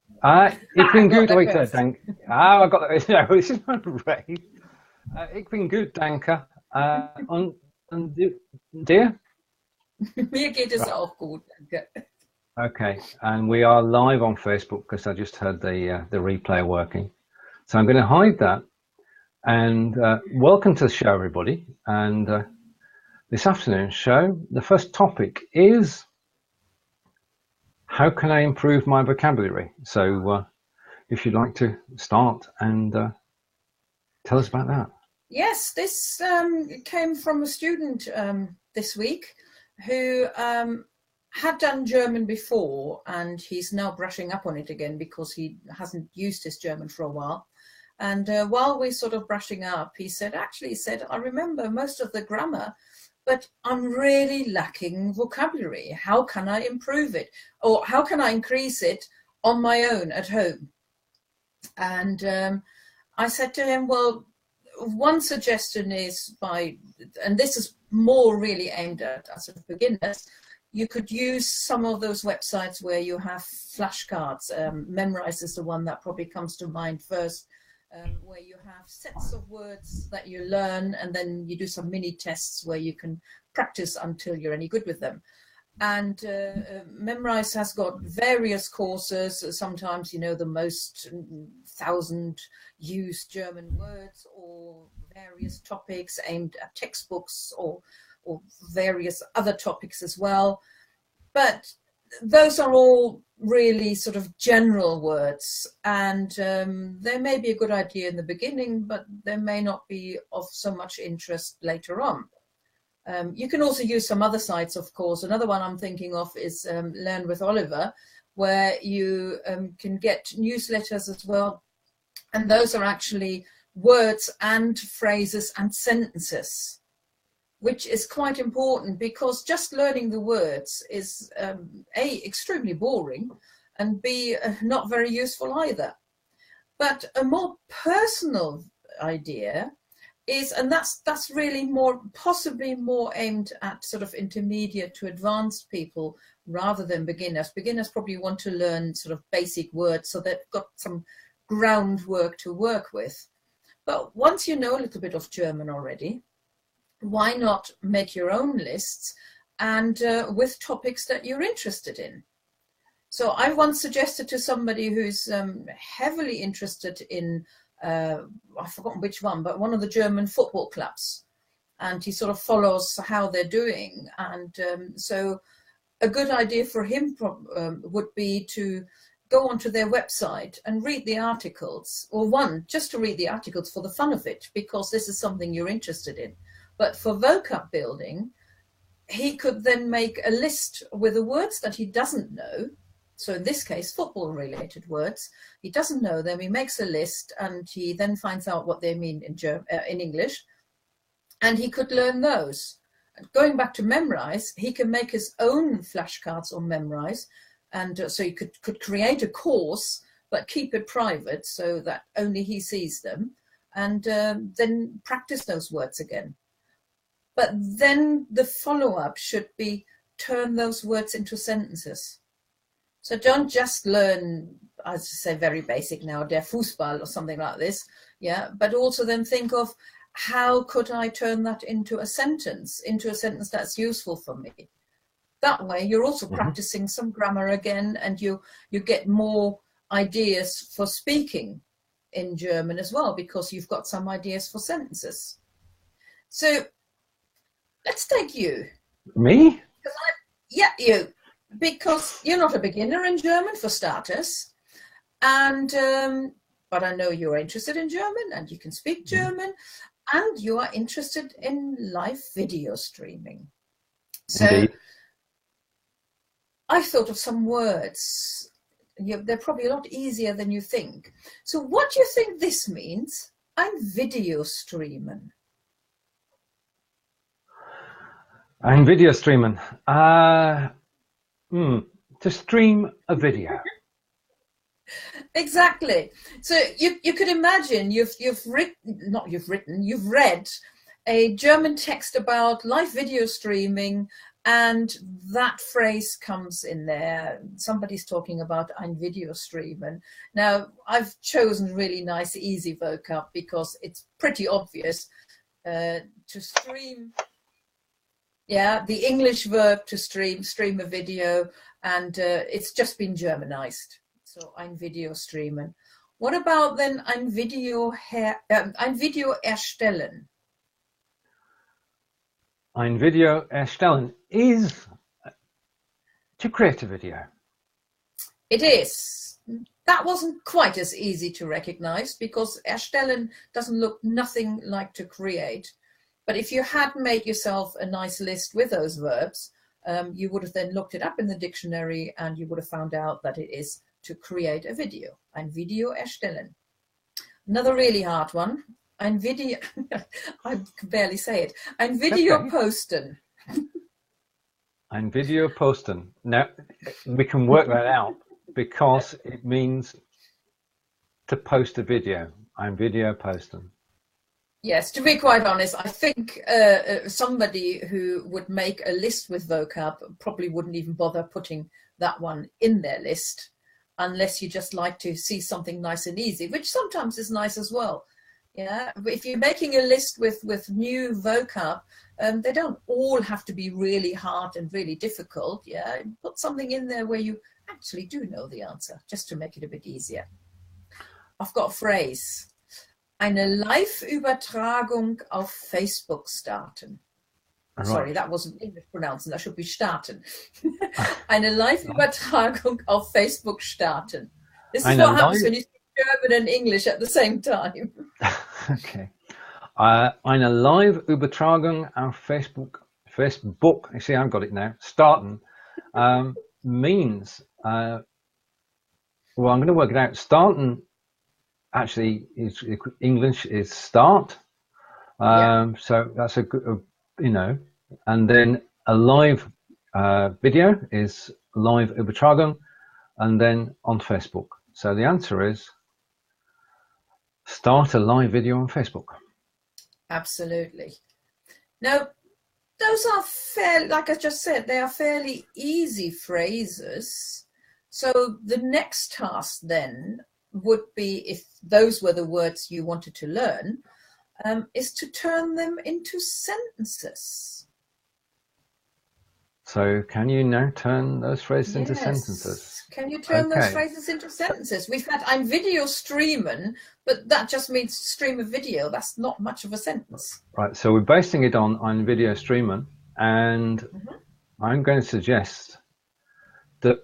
Ich bin Got gut there heute, first. danke. Ah, I got that. Yeah, this is right. Ich bin gut, danke. Und dir? Mir geht es Right. auch gut, danke. Okay, and we are live on Facebook because I just heard the replay working. So I'm going to hide that. And welcome to the show, everybody. And this afternoon's show, the first topic is how can I improve my vocabulary? So if you'd like to start and tell us about that. Yes, this came from a student this week who had done German before, and he's now brushing up on it again because he hasn't used his German for a while. And while we're sort of brushing up, he said, I remember most of the grammar, but I'm really lacking vocabulary. How can I improve it? Or how can I increase it on my own at home? And I said to him, well, one suggestion is and this is more really aimed at us as beginners, you could use some of those websites where you have flashcards. Memrise is the one that probably comes to mind first, where you have sets of words that you learn, and then you do some mini tests where you can practice until you're any good with them. And Memrise has got various courses, sometimes, the most 1,000 used German words, or various topics aimed at textbooks, or various other topics as well. But those are all really sort of general words, and they may be a good idea in the beginning, but they may not be of so much interest later on. You can also use some other sites, of course. Another one I'm thinking of is Learn with Oliver, where you can get newsletters as well. And those are actually words and phrases and sentences, which is quite important, because just learning the words is A, extremely boring, and B, not very useful either. But a more personal idea is, and that's really possibly more aimed at sort of intermediate to advanced people rather than beginners. Beginners probably want to learn sort of basic words so they've got some groundwork to work with. But once you know a little bit of German already, why not make your own lists, and with topics that you're interested in? So I once suggested to somebody who's heavily interested in I've forgotten which one, but one of the German football clubs, and he sort of follows how they're doing. And so a good idea for him would be to go onto their website and read the articles, or just to read the articles for the fun of it, because this is something you're interested in. But for vocab building, he could then make a list with the words that he doesn't know. So in this case, football related words. He doesn't know them. He makes a list, and he then finds out what they mean in English, and he could learn those. And going back to Memrise, he can make his own flashcards on Memrise, and so he could create a course, but keep it private so that only he sees them, and then practice those words again. But then the follow-up should be turn those words into sentences. So don't just learn, as I say, very basic now, der Fußball or something like this, yeah, but also then think of how could I turn that into a sentence that's useful for me. That way you're also practicing some grammar again, and you get more ideas for speaking in German as well, because you've got some ideas for sentences. So let's take you. Me? Yeah, you. Because you're not a beginner in German, for starters, and but I know you're interested in German, and you can speak German, and you are interested in live video streaming. So Indeed. I thought of some words. They're probably a lot easier than you think. So what do you think this means? I'm video streamen. Ein video streamen. To stream a video. Exactly. So you could imagine you've read a German text about live video streaming, And that phrase comes in there. Somebody's talking about ein Video streamen. Now, I've chosen really nice, easy vocab because it's pretty obvious. To stream, yeah, the English verb to stream a video, and it's just been Germanized. So ein Video streamen. What about then ein Video erstellen? Ein Video erstellen is to create a video. It is. That wasn't quite as easy to recognize because erstellen doesn't look nothing like to create. But if you had made yourself a nice list with those verbs, you would have then looked it up in the dictionary and you would have found out that it is to create a video. Ein Video erstellen. Another really hard one. Ein Video, I can barely say it. Ein Video posten. Ein Video posten. Now, we can work that out because it means to post a video. Ein Video posten. Yes, to be quite honest, I think somebody who would make a list with vocab probably wouldn't even bother putting that one in their list unless you just like to see something nice and easy, which sometimes is nice as well. Yeah, if you're making a list with new vocab, they don't all have to be really hard and really difficult. Yeah, put something in there where you actually do know the answer, just to make it a bit easier. I've got a phrase. Eine Live-Übertragung auf Facebook starten. Right. Sorry, that wasn't English pronouncing. That should be starten. Eine Live-Übertragung auf Facebook starten. This is what happens when you speak German and English at the same time. Okay. Eine Live-Übertragung auf Facebook. You see, I've got it now. Starten means, well, I'm going to work it out. Starten actually is English is start. So that's a good, and then a live video is live Übertragung, and then on Facebook. So the answer is start a live video on Facebook. Absolutely. Now, those are fairly, like I just said, they are fairly easy phrases. So the next task then would be, if those were the words you wanted to learn, is to turn them into sentences. So can you now turn those phrases into sentences? Can you turn those phrases into sentences? We've had ein Video streamen, but that just means stream a video. That's not much of a sentence. Right, so we're basing it on ein Video streamen, and I'm going to suggest that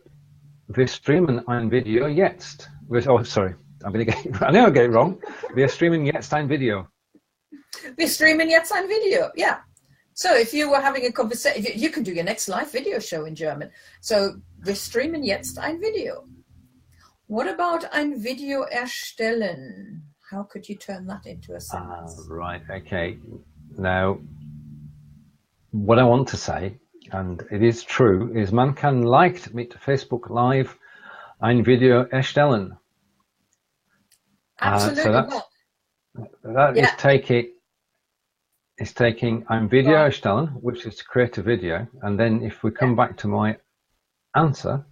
wir streamen ein Video jetzt. Oh, sorry, I know I get it wrong. Wir streamen jetzt ein Video. Wir streamen jetzt ein Video, yeah. So if you were having a conversation, you can do your next live video show in German. So wir streamen jetzt ein Video. What about ein Video erstellen? How could you turn that into a sentence? Right, okay. Now, what I want to say, and it is true, is man kann leicht mit Facebook Live ein Video erstellen. Absolutely. So that is taking ein Video erstellen, which is to create a video, and then if we come back to my answer,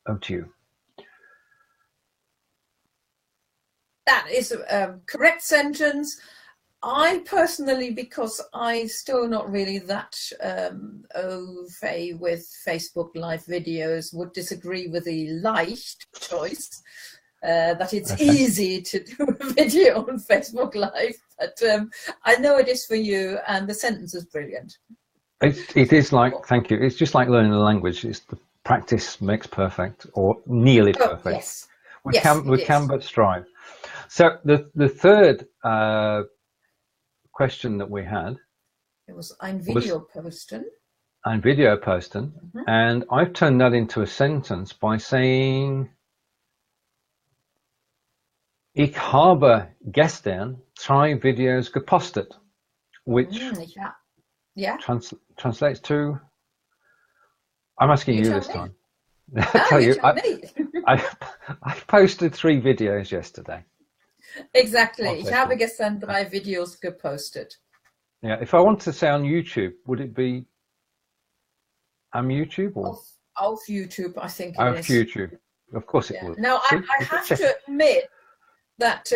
over to you. That is a correct sentence. I personally, because I'm still not really that au fait with Facebook live videos, would disagree with the leicht choice. That it's easy to do a video on Facebook Live, but I know it is for you, and the sentence is brilliant. It is like, thank you, it's just like learning a language. It's the practice makes perfect, or nearly perfect. Yes. We can but strive. So the third question that we had, it was ein Video posten. Ein Video posten, and I've turned that into a sentence by saying, Ich habe gestern 3 Videos gepostet, which translates to, I'm asking you this time. I posted 3 videos yesterday. Exactly. Ich habe gestern 3 Videos gepostet. Yeah, if I want to say on YouTube, would it be YouTube or of YouTube, I think it is. YouTube. Of course it Yeah. will. Now, I have to admit that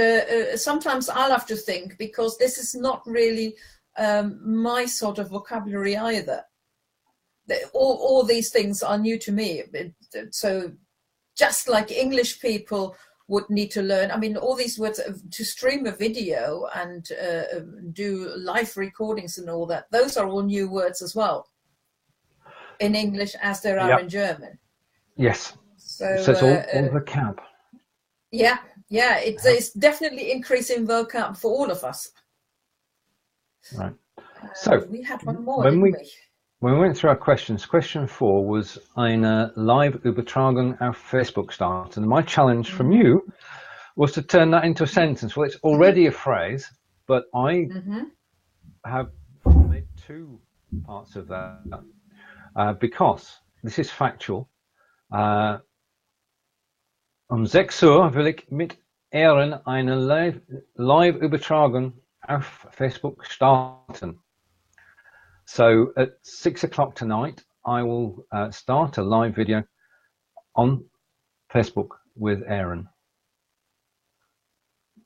sometimes I'll have to think, because this is not really my sort of vocabulary either. All these things are new to me. So just like English people would need to learn, I mean, all these words, to stream a video and do live recordings and all that, those are all new words as well in English as there are in German. Yes. So it's all vocab. Yeah, it's definitely increasing vocab for all of us. Right. So we had one more, didn't we? When we went through our questions, question 4 was eine Live-Übertragung auf Facebook start. And my challenge from you was to turn that into a sentence. Well, it's already a phrase, but I have made 2 parts of that because this is factual. 6 Uhr will ich mit Ehren eine Live-Übertragung auf Facebook starten. So at 6 o'clock tonight, I will start a live video on Facebook with Aaron.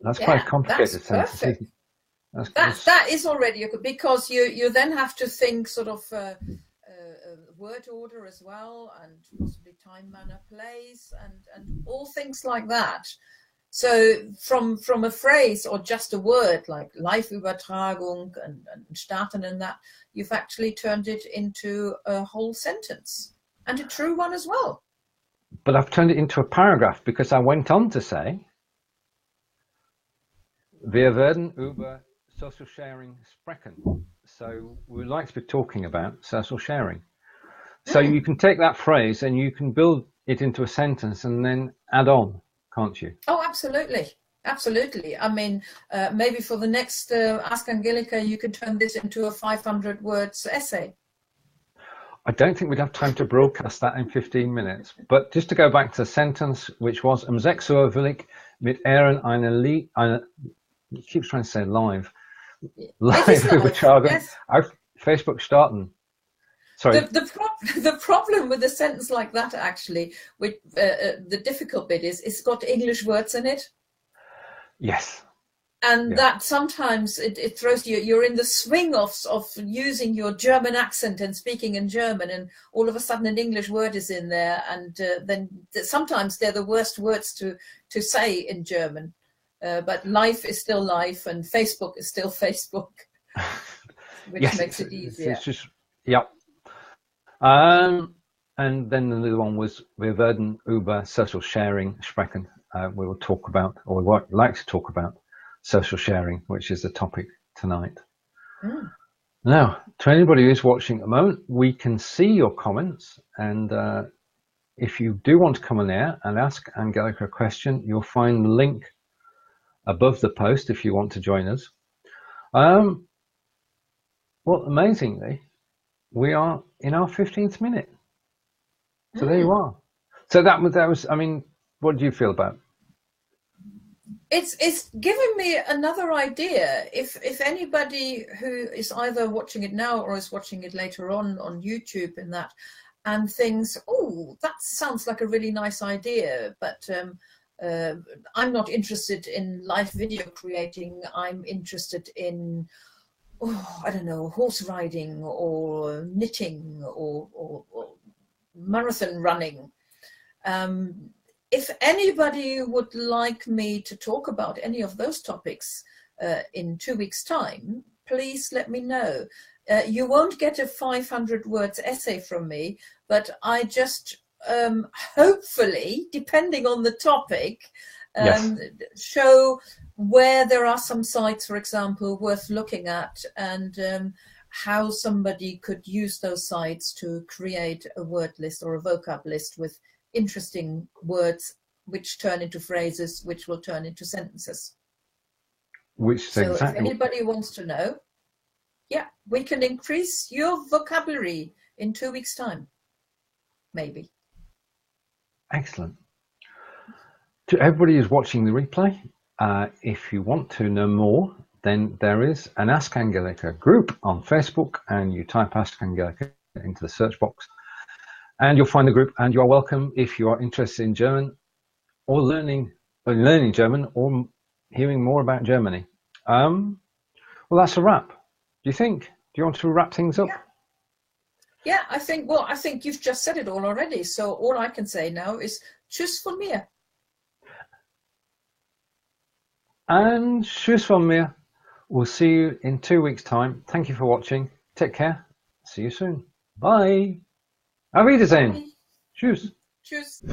That's quite a complicated sentence. That is already good, because you then have to think sort of word order as well, and possibly time, manner, place, and all things like that. So from a phrase or just a word like Live-Übertragung and starten and that, you've actually turned it into a whole sentence, and a true one as well. But I've turned it into a paragraph, because I went on to say, wir werden über social sharing sprechen. So we would like to be talking about social sharing. So you can take that phrase and you can build it into a sentence and then add on, can't you? Oh, absolutely. Absolutely. I mean, maybe for the next Ask Angelika, you could turn this into a 500 words essay. I don't think we'd have time to broadcast that in 15 minutes. But just to go back to the sentence, which was 6 Uhr will ich mit Ehren eine he keeps trying to say live Übertragung auf Facebook starten. Sorry. The problem with a sentence like that, actually, with the difficult bit is it's got English words in it. Yes. And that sometimes it throws you. You're in the swing of using your German accent and speaking in German, and all of a sudden an English word is in there, and then sometimes they're the worst words to say in German. But life is still life, and Facebook is still Facebook, which makes it easier. It's just, and then the other one was wir werden über social sharing sprechen. We will talk about, or we would like to talk about, social sharing, which is the topic tonight. Now, to anybody who's watching at the moment, we can see your comments, and if you do want to come on air and ask Angelika a question, you'll find the link above the post if you want to join us. Well, amazingly, we are in our 15th minute. So there you are. So that was, I mean, what do you feel about it? It's given me another idea. If anybody who is either watching it now or is watching it later on YouTube and thinks, oh, that sounds like a really nice idea, but I'm not interested in live video creating. I'm interested in, I don't know, horse riding or knitting or marathon running. If anybody would like me to talk about any of those topics in 2 weeks' time, please let me know. You won't get a 500 words essay from me, but I just hopefully, depending on the topic, show where there are some sites, for example, worth looking at, and how somebody could use those sites to create a word list or a vocab list with interesting words which turn into phrases, which will turn into sentences. So if anybody wants to know, we can increase your vocabulary in 2 weeks' time, maybe. Excellent. To everybody who's watching the replay, if you want to know more, then there is an Ask Angelika group on Facebook, and you type Ask Angelika into the search box, And you'll find the group, and you are welcome if you are interested in German or learning German or hearing more about Germany. Well, that's a wrap. Do you think? Do you want to wrap things up? Yeah, I think you've just said it all already. So all I can say now is tschüss von mir. And tschüss von mir. We'll see you in 2 weeks' time. Thank you for watching. Take care. See you soon. Bye. Auf Wiedersehen. Bye. Tschüss. Tschüss.